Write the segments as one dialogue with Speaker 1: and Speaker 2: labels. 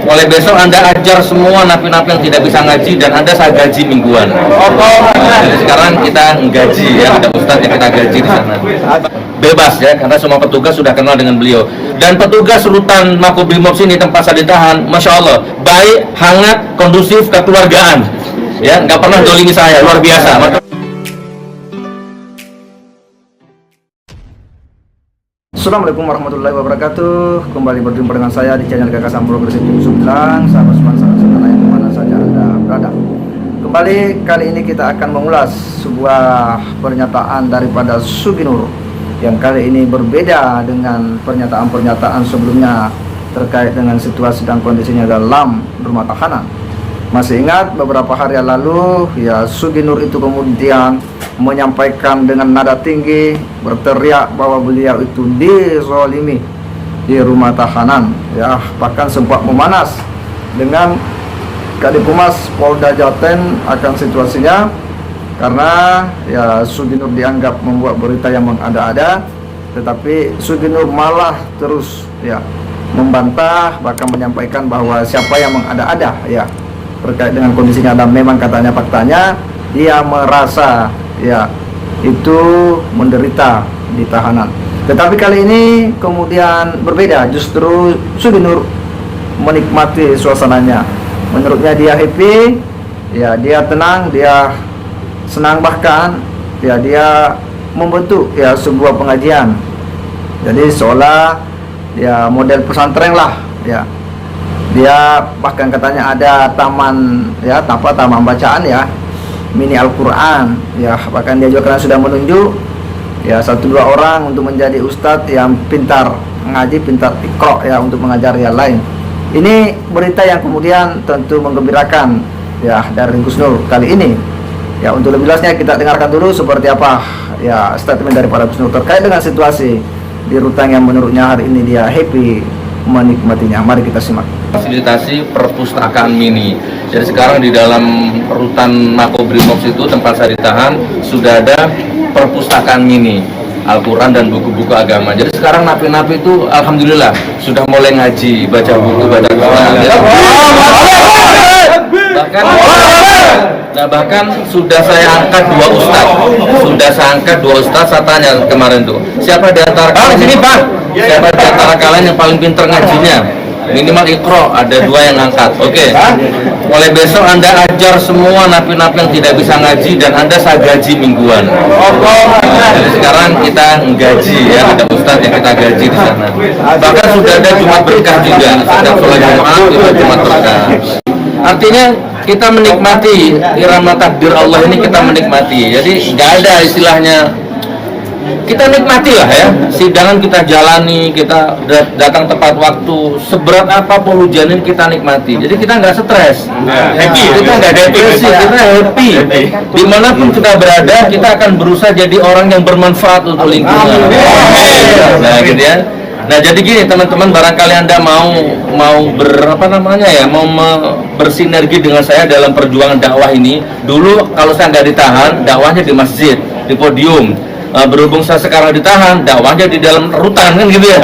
Speaker 1: Mulai besok Anda ajar semua napi-napi yang tidak bisa ngaji dan Anda saya gaji mingguan. Jadi sekarang kita gaji ya, ada ustadz yang kita gaji di sana. Bebas ya, karena semua petugas sudah kenal dengan beliau. Dan petugas rutan Makobrimob sini tempat saya ditahan, masya Allah, baik, hangat, kondusif, kekeluargaan. Ya, nggak pernah dolimi saya, luar biasa.
Speaker 2: Assalamualaikum warahmatullahi wabarakatuh. Kembali berjumpa dengan saya di channel Gagasan Progresif Sumedang. Sahabat saudara yang dimana saja Anda berada. Kembali kali ini kita akan mengulas sebuah pernyataan daripada Sugi Nur yang kali ini berbeda dengan pernyataan-pernyataan sebelumnya terkait dengan situasi dan kondisinya dalam rumah tahanan. Masih ingat beberapa hari yang lalu ya, Sugi Nur itu kemudian menyampaikan dengan nada tinggi, berteriak bahwa beliau itu dizalimi di rumah tahanan ya, bahkan sempat memanas dengan Kadifumas Polda Jaten akan situasinya karena ya Sugi Nur dianggap membuat berita yang mengada-ada, tetapi Sugi Nur malah terus ya membantah, bahkan menyampaikan bahwa siapa yang mengada-ada ya terkait dengan kondisinya, dan memang katanya faktanya dia merasa ya itu menderita di tahanan. Tetapi kali ini kemudian berbeda, justru Sugi Nur menikmati suasananya. Menurutnya dia happy, ya dia tenang, dia senang, bahkan ya dia membentuk ya sebuah pengajian. Jadi seolah ya model pesantren lah ya. Dia bahkan katanya ada taman ya, taman bacaan ya, mini Al-Quran ya, bahkan dia juga sudah menunjuk ya 1-2 orang untuk menjadi ustadz yang pintar mengaji, pintar Iqra ya, untuk mengajar yang lain. Ini berita yang kemudian tentu menggembirakan ya dari Gus Nur kali ini ya. Untuk lebih jelasnya kita dengarkan dulu seperti apa ya statement daripada Gus Nur terkait dengan situasi di rutan yang menurutnya hari ini dia happy menikmatinya. Mari kita simak.
Speaker 1: Fasilitasi perpustakaan mini. Jadi sekarang di dalam rutan Makobrimob itu tempat saya ditahan sudah ada perpustakaan mini Al-Quran dan buku-buku agama. Jadi sekarang napi-napi itu alhamdulillah sudah mulai ngaji, baca buku, baca Quran. Bahkan sudah saya angkat 2 ustadz. Saya tanya kemarin tuh, siapa di antara kalian sini Pak? Siapa di antara kalian yang paling pintar ngajinya? Minimal Iqra, ada 2 yang angkat. Oke. Mulai besok Anda ajar semua napi-napi yang tidak bisa ngaji dan Anda saya gaji mingguan. Jadi sekarang kita gaji ya, ada ustadz yang kita gaji di sana. Bahkan sudah ada Jumat berkah juga. Setiap sholat Jumat itu Jumat berkah. Artinya kita menikmati irama takdir Allah ini, kita menikmati. Jadi nggak ada istilahnya, kita nikmati lah ya, sidangan kita jalani, kita datang tepat waktu, seberat apapun hujanin kita nikmati. Jadi kita nggak stres, kita nggak depresi, kita happy. Dimanapun kita berada, kita akan berusaha jadi orang yang bermanfaat untuk lingkungan. Nah gitu ya. Nah jadi gini teman-teman, barangkali Anda mau bersinergi dengan saya dalam perjuangan dakwah ini. Dulu kalau saya nggak ditahan, dakwahnya di masjid, di podium. Berhubung saya sekarang ditahan, dakwahnya di dalam rutan kan gitu ya.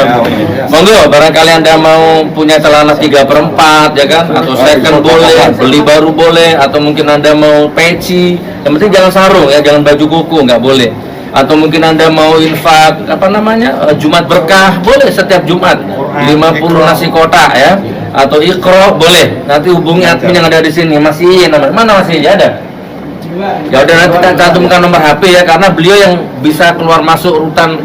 Speaker 1: Monggo, barangkali Anda mau punya celana 3/4 ya kan, atau second boleh, beli baru boleh, atau mungkin Anda mau peci, yang penting jangan sarung ya, jangan baju kuku, nggak boleh. Atau mungkin Anda mau infak Jumat berkah, boleh setiap Jumat 50 nasi kotak ya, atau Iqra boleh. Nanti hubungi admin yang ada di sini. Masih mana masih ya ada? Ya udah, nanti kita cantumkan nomor HP ya, karena beliau yang bisa keluar masuk rutan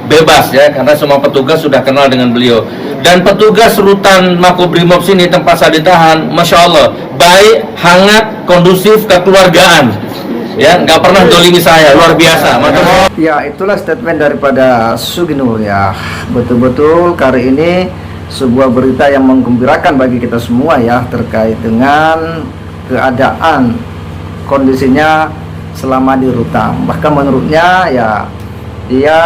Speaker 1: bebas ya, karena semua petugas sudah kenal dengan beliau. Dan petugas rutan Makobrimob sini tempat saya ditahan, masya Allah, baik, hangat, kondusif, kekeluargaan. Ya, nggak pernah dolimi saya, luar biasa.
Speaker 2: Ya, itulah statement daripada Sugi Nur ya. Betul-betul kali ini sebuah berita yang menggembirakan bagi kita semua ya, terkait dengan keadaan kondisinya selama di rutan. Bahkan menurutnya ya dia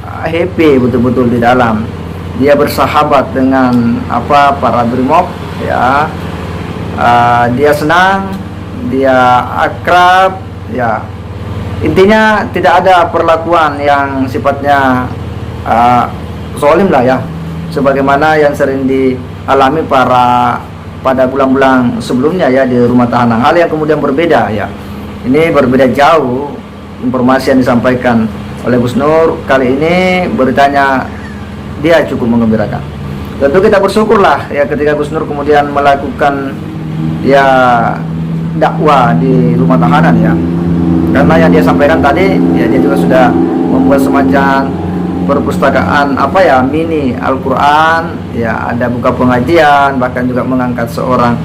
Speaker 2: happy betul-betul di dalam. Dia bersahabat dengan para brimob ya. Dia senang, dia akrab ya. Intinya tidak ada perlakuan yang sifatnya zalim lah ya, sebagaimana yang sering alami pada bulan-bulan sebelumnya ya di rumah tahanan. Hal yang kemudian berbeda ya. Ini berbeda jauh informasi yang disampaikan oleh Gus Nur kali ini, beritanya dia cukup menggembirakan. Tentu kita bersyukurlah ya ketika Gus Nur kemudian melakukan ya dakwah di rumah tahanan ya. Karena yang dia sampaikan tadi ya, dia juga sudah membuat semacam perpustakaan mini Al-Quran ya, ada buka pengajian, bahkan juga mengangkat seorang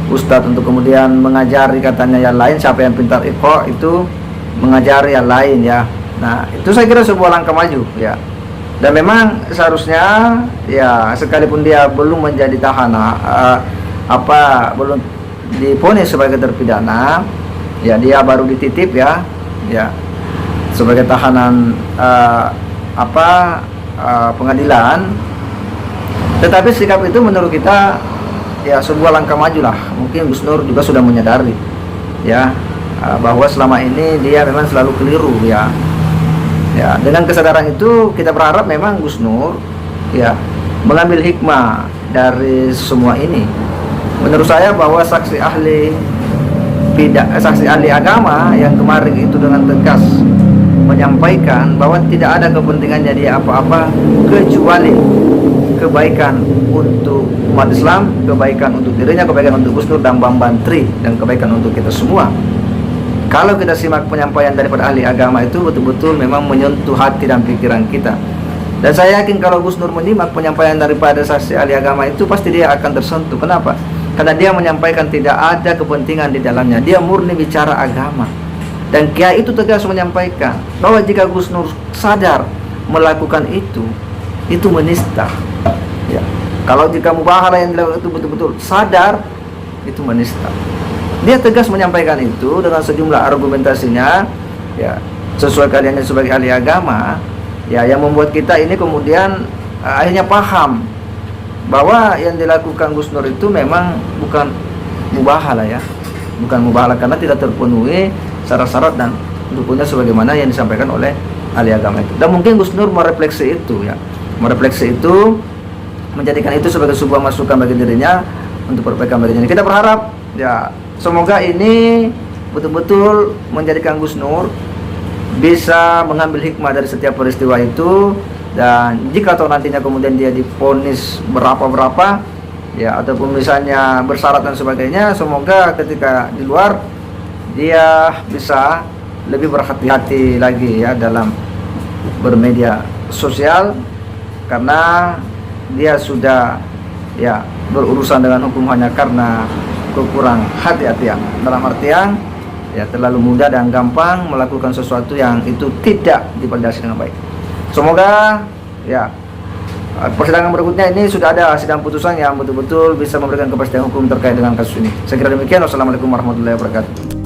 Speaker 2: ustadz untuk kemudian mengajari katanya yang lain, siapa yang pintar Iqra itu mengajari yang lain ya. Nah, itu saya kira sebuah langkah maju ya. Dan memang seharusnya ya, sekalipun dia belum menjadi tahanan belum divonis sebagai terpidana ya, dia baru dititip ya sebagai tahanan pengadilan. Tetapi sikap itu menurut kita ya sebuah langkah maju lah. Mungkin Gus Nur juga sudah menyadari ya bahwa selama ini dia memang selalu keliru ya. Ya, dengan kesadaran itu kita berharap memang Gus Nur ya mengambil hikmah dari semua ini. Menurut saya bahwa saksi ahli agama yang kemarin itu dengan tegas menyampaikan bahwa tidak ada kepentingannya dia apa-apa kecuali kebaikan untuk umat Islam, kebaikan untuk dirinya, kebaikan untuk Gus Nur dan Bang Bantri, dan kebaikan untuk kita semua. Kalau kita simak penyampaian daripada ahli agama itu betul-betul memang menyentuh hati dan pikiran kita. Dan saya yakin kalau Gus Nur menyimak penyampaian daripada saksi ahli agama itu, pasti dia akan tersentuh. Kenapa? Karena dia menyampaikan tidak ada kepentingan di dalamnya. Dia murni bicara agama. Dan Kiai itu tegas menyampaikan bahwa jika Gus Nur sadar melakukan itu menista. Ya. Kalau jika mubahalah yang dilakukan itu betul-betul sadar, itu menista. Dia tegas menyampaikan itu dengan sejumlah argumentasinya ya, sesuai kaliannya sebagai ahli agama ya, yang membuat kita ini kemudian akhirnya paham bahwa yang dilakukan Gus Nur itu memang bukan mubahalah ya, bukan mubahalah karena tidak terpenuhi syarat-syarat dan rukunnya sebagaimana yang disampaikan oleh ahli agama itu. Dan mungkin Gus Nur merefleksi itu ya, menjadikan itu sebagai sebuah masukan bagi dirinya untuk perbaikan dirinya. Kita berharap ya, semoga ini betul-betul menjadikan Gus Nur bisa mengambil hikmah dari setiap peristiwa itu. Dan jika nantinya kemudian dia divonis berapa ya, ataupun misalnya bersyarat dan sebagainya, semoga ketika di luar dia bisa lebih berhati-hati lagi ya dalam bermedia sosial, karena dia sudah ya berurusan dengan hukum hanya karena kurang hati-hatian, dalam artian ya terlalu mudah dan gampang melakukan sesuatu yang itu tidak dipandasi dengan baik. Semoga ya persidangan berikutnya ini sudah ada sidang putusan yang betul-betul bisa memberikan kepastian hukum terkait dengan kasus ini. Saya kira demikian. Wassalamualaikum warahmatullahi wabarakatuh.